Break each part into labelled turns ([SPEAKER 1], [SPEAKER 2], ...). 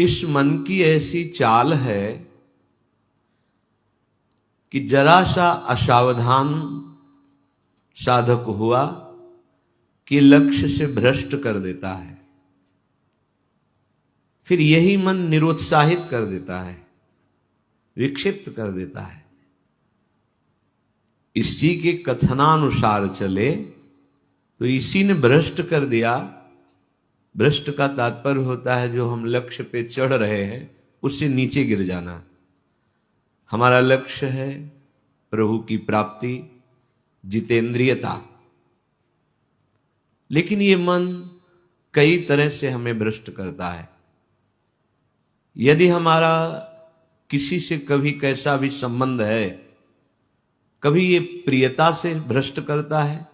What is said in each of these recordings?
[SPEAKER 1] इस मन की ऐसी चाल है कि जरा सा असावधान साधक हुआ कि लक्ष्य से भ्रष्ट कर देता है। फिर यही मन निरुत्साहित कर देता है, विक्षिप्त कर देता है। इसी के कथनानुसार चले तो इसी ने भ्रष्ट कर दिया। भ्रष्ट का तात्पर्य होता है जो हम लक्ष्य पे चढ़ रहे हैं उससे नीचे गिर जाना। हमारा लक्ष्य है प्रभु की प्राप्ति, जितेंद्रियता, लेकिन ये मन कई तरह से हमें भ्रष्ट करता है। यदि हमारा किसी से कभी कैसा भी संबंध है, कभी ये प्रियता से भ्रष्ट करता है,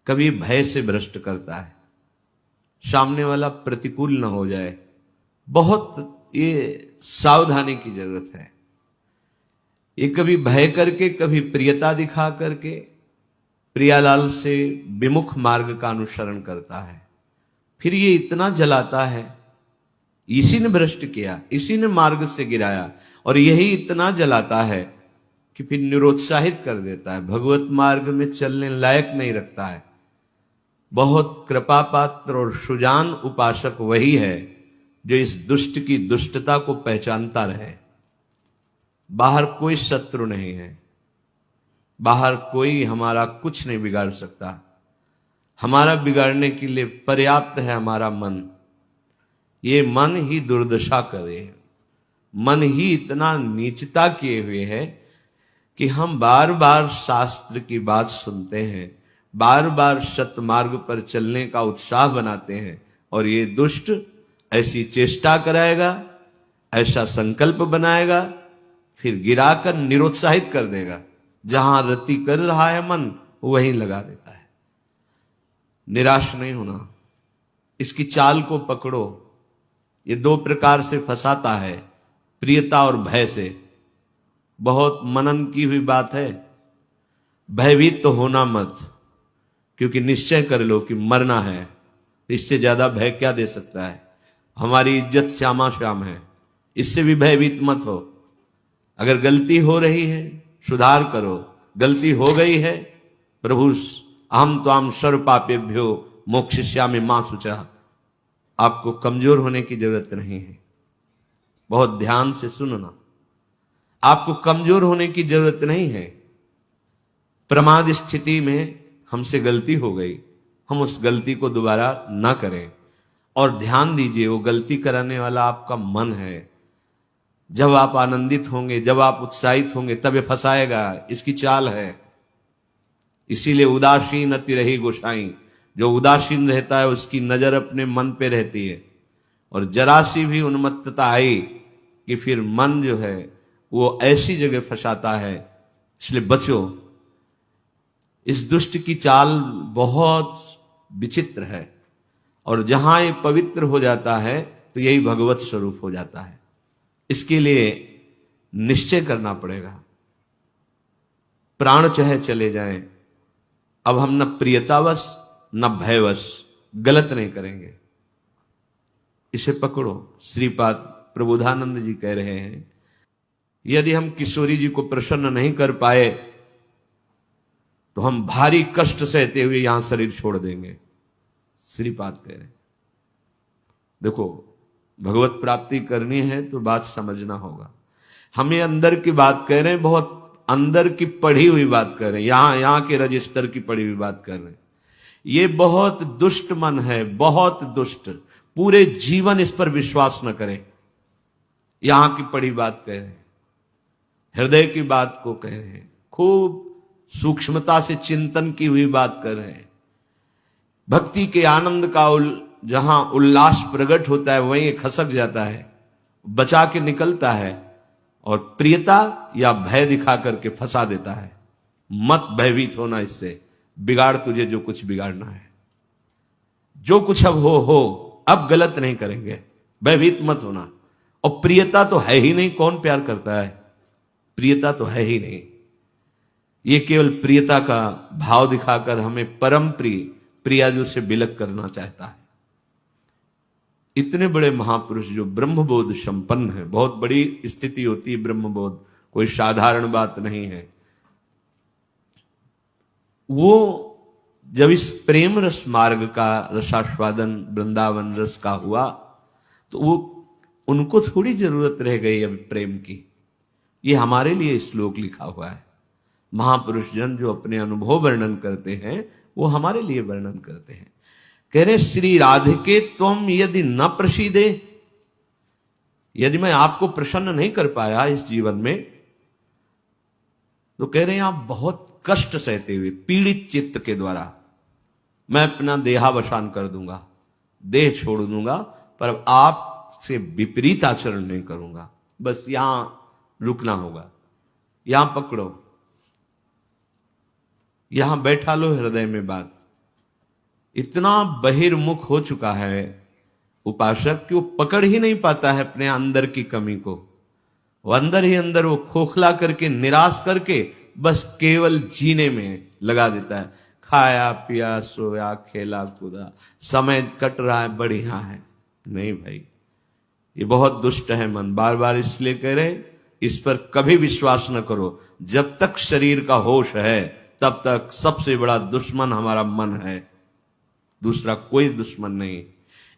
[SPEAKER 1] कभी भय से भ्रष्ट करता है। सामने वाला प्रतिकूल न हो जाए, बहुत ये सावधानी की जरूरत है। ये कभी भय करके, कभी प्रियता दिखा करके प्रियालाल से विमुख मार्ग का अनुसरण करता है। फिर ये इतना जलाता है, इसी ने भ्रष्ट किया, इसी ने मार्ग से गिराया, और यही इतना जलाता है कि फिर निरुत्साहित कर देता है, भगवत मार्ग में चलने लायक नहीं रखता है। बहुत कृपा पात्र और सुजान उपासक वही है जो इस दुष्ट की दुष्टता को पहचानता रहे। बाहर कोई शत्रु नहीं है, बाहर कोई हमारा कुछ नहीं बिगाड़ सकता। हमारा बिगाड़ने के लिए पर्याप्त है हमारा मन। ये मन ही दुर्दशा करे, मन ही इतना नीचता किए हुए है कि हम बार बार शास्त्र की बात सुनते हैं, बार बार सतमार्ग पर चलने का उत्साह बनाते हैं, और ये दुष्ट ऐसी चेष्टा कराएगा, ऐसा संकल्प बनाएगा, फिर गिराकर निरुत्साहित कर देगा। जहां रति कर रहा है मन वहीं लगा देता है। निराश नहीं होना, इसकी चाल को पकड़ो। ये दो प्रकार से फंसाता है, प्रियता और भय से। बहुत मनन की हुई बात है। भयभीत तो होना मत, क्योंकि निश्चय कर लो कि मरना है, इससे ज्यादा भय क्या दे सकता है। हमारी इज्जत श्यामा श्याम है, इससे भी भयभीत मत हो। अगर गलती हो रही है सुधार करो, गलती हो गई है प्रभु अहम त्वाम सर्व पापेभ्यो मोक्षयिष्यामि मा शुचः। आपको कमजोर होने की जरूरत नहीं है, बहुत ध्यान से सुनना। आपको कमजोर होने की जरूरत नहीं है। प्रमाद स्थिति में हमसे गलती हो गई, हम उस गलती को दोबारा ना करें। और ध्यान दीजिए, वो गलती कराने वाला आपका मन है। जब आप आनंदित होंगे, जब आप उत्साहित होंगे, तब ये फंसाएगा। इसकी चाल है। इसीलिए उदासीन अति रही गोसाई। जो उदासीन रहता है उसकी नजर अपने मन पे रहती है, और जरा सी भी उन्मत्तता आई कि फिर मन जो है वो ऐसी जगह फंसाता है। इसलिए बचो। इस दुष्ट की चाल बहुत विचित्र है, और जहां ये पवित्र हो जाता है तो यही भगवत स्वरूप हो जाता है। इसके लिए निश्चय करना पड़ेगा। प्राण चाहे चले जाएं, अब हम न प्रियतावश न भयवश गलत नहीं करेंगे। इसे पकड़ो। श्रीपाद प्रबोधानंद जी कह रहे हैं, यदि हम किशोरी जी को प्रसन्न नहीं कर पाए तो हम भारी कष्ट सहते हुए यहां शरीर छोड़ देंगे। श्रीपाद कह रहे हैं। देखो, भगवत प्राप्ति करनी है तो बात समझना होगा। हम ये अंदर की बात कह रहे हैं, बहुत अंदर की पढ़ी हुई बात कर रहे हैं, यहां के रजिस्टर की पढ़ी हुई बात कर रहे हैं। ये बहुत दुष्ट मन है, बहुत दुष्ट। पूरे जीवन इस पर विश्वास न करें। यहां की पढ़ी बात कह रहे हैं, हृदय की बात को कह रहे हैं, खूब सूक्ष्मता से चिंतन की हुई बात कर रहे हैं। भक्ति के आनंद का जहां उल्लास प्रकट होता है वहीं खसक जाता है, बचा के निकलता है, और प्रियता या भय दिखा करके फंसा देता है। मत भयभीत होना, इससे बिगाड़ तुझे जो कुछ बिगाड़ना है। जो कुछ अब हो, अब गलत नहीं करेंगे, भयभीत मत होना। और प्रियता तो है ही नहीं, कौन प्यार करता है? प्रियता तो है ही नहीं। ये केवल प्रियता का भाव दिखाकर हमें परम प्रिय प्रियाजू से बिलक करना चाहता है। इतने बड़े महापुरुष जो ब्रह्मबोध संपन्न है, बहुत बड़ी स्थिति होती है ब्रह्मबोध, कोई साधारण बात नहीं है। वो जब इस प्रेम रस मार्ग का रसास्वादन वृंदावन रस का हुआ तो वो उनको थोड़ी जरूरत रह गई अब प्रेम की। ये हमारे लिए श्लोक लिखा हुआ है। महापुरुष जन जो अपने अनुभव वर्णन करते हैं वो हमारे लिए वर्णन करते हैं। कह रहे श्री राधिके त्वम यदि न प्रसीदे, यदि मैं आपको प्रसन्न नहीं कर पाया इस जीवन में, तो कह रहे हैं आप बहुत कष्ट सहते हुए पीड़ित चित्त के द्वारा मैं अपना देहावसान कर दूंगा, देह छोड़ दूंगा, पर आपसे विपरीत आचरण नहीं करूंगा। बस यहां रुकना होगा, यहां पकड़ो, यहां बैठा लो हृदय में बात। इतना बहिर्मुख हो चुका है उपासक कि वो पकड़ ही नहीं पाता है अपने अंदर की कमी को। वो अंदर ही अंदर वो खोखला करके, निराश करके बस केवल जीने में लगा देता है। खाया पिया सोया खेला कूदा, समय कट रहा है, बढ़िया है। नहीं भाई, ये बहुत दुष्ट है मन। बार बार इसलिए कह रहे इस पर कभी विश्वास न करो। जब तक शरीर का होश है तब तक सबसे बड़ा दुश्मन हमारा मन है, दूसरा कोई दुश्मन नहीं।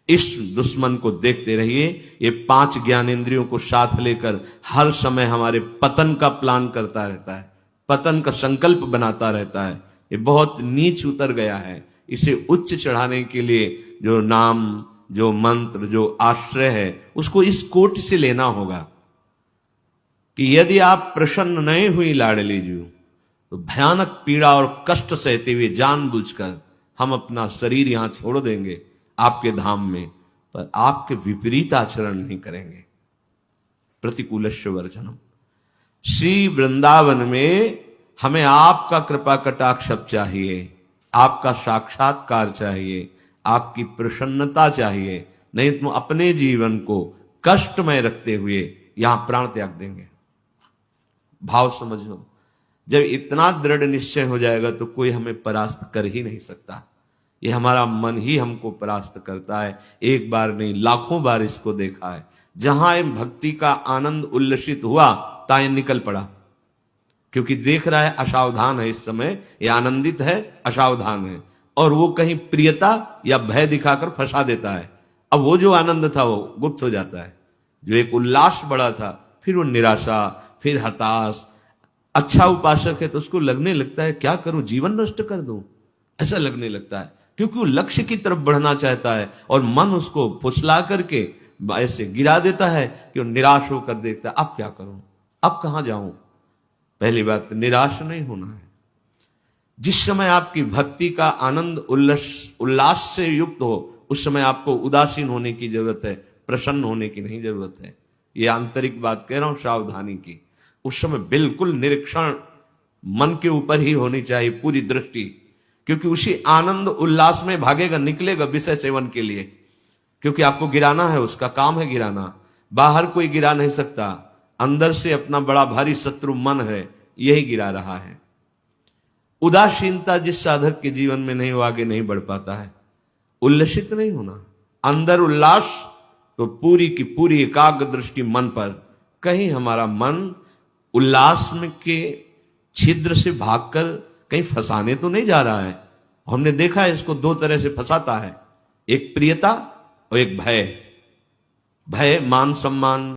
[SPEAKER 1] इस दुश्मन को देखते रहिए। ये 5 ज्ञानेंद्रियों को साथ लेकर हर समय हमारे पतन का प्लान करता रहता है, पतन का संकल्प बनाता रहता है। ये बहुत नीच उतर गया है। इसे उच्च चढ़ाने के लिए जो नाम, जो मंत्र, जो आश्रय है, उसको इस कोटि से लेना होगा कि यदि आप प्रसन्न नहीं हुई लाडली जी, तो भयानक पीड़ा और कष्ट सहते हुए जानबूझकर हम अपना शरीर यहां छोड़ देंगे आपके धाम में, पर आपके विपरीत आचरण नहीं करेंगे। प्रतिकूलस्य वर्जनम। श्री वृंदावन में हमें आपका कृपा कटाक्ष चाहिए, आपका साक्षात्कार चाहिए, आपकी प्रसन्नता चाहिए। नहीं तो अपने जीवन को कष्टमय रखते हुए यहां प्राण त्याग देंगे। भाव समझो। जब इतना दृढ़ निश्चय हो जाएगा तो कोई हमें परास्त कर ही नहीं सकता। ये हमारा मन ही हमको परास्त करता है। एक बार नहीं, लाखों बार इसको देखा है। जहां भक्ति का आनंद उल्लसित हुआ ताए निकल पड़ा, क्योंकि देख रहा है असावधान है, इस समय ये आनंदित है, असावधान है, और वो कहीं प्रियता या भय दिखाकर फंसा देता है। अब वो जो आनंद था वो गुप्त हो जाता है। जो एक उल्लास बड़ा था, फिर वो निराशा, फिर हताश। अच्छा उपासक है तो उसको लगने लगता है क्या करूं, जीवन नष्ट कर दूं, ऐसा लगने लगता है, क्योंकि वो लक्ष्य की तरफ बढ़ना चाहता है और मन उसको फुसला करके ऐसे गिरा देता है कि वो निराश होकर देखता है अब क्या करूं, अब कहां जाऊं। पहली बात, निराश नहीं होना है। जिस समय आपकी भक्ति का आनंद उल्लास से युक्त हो, उस समय आपको उदासीन होने की जरूरत है, प्रसन्न होने की नहीं जरूरत है। ये आंतरिक बात कह रहा हूं, सावधानी की। उस समय बिल्कुल निरीक्षण मन के ऊपर ही होनी चाहिए, पूरी दृष्टि, क्योंकि उसी आनंद उल्लास में भागेगा, निकलेगा विषय सेवन के लिए, क्योंकि आपको गिराना है, उसका काम है गिराना। बाहर कोई गिरा नहीं सकता, अंदर से अपना बड़ा भारी शत्रु मन है, यही गिरा रहा है। उदासीनता जिस साधक के जीवन में नहीं, वो आगे नहीं बढ़ पाता है। उल्लसित नहीं होना, अंदर उल्लास, तो पूरी की पूरी एकाग्र दृष्टि मन पर। कहीं हमारा मन उल्लास में के छिद्र से भागकर कहीं फंसाने तो नहीं जा रहा है। हमने देखा है इसको 2 तरह से फंसाता है, एक प्रियता और एक भय। भय मान सम्मान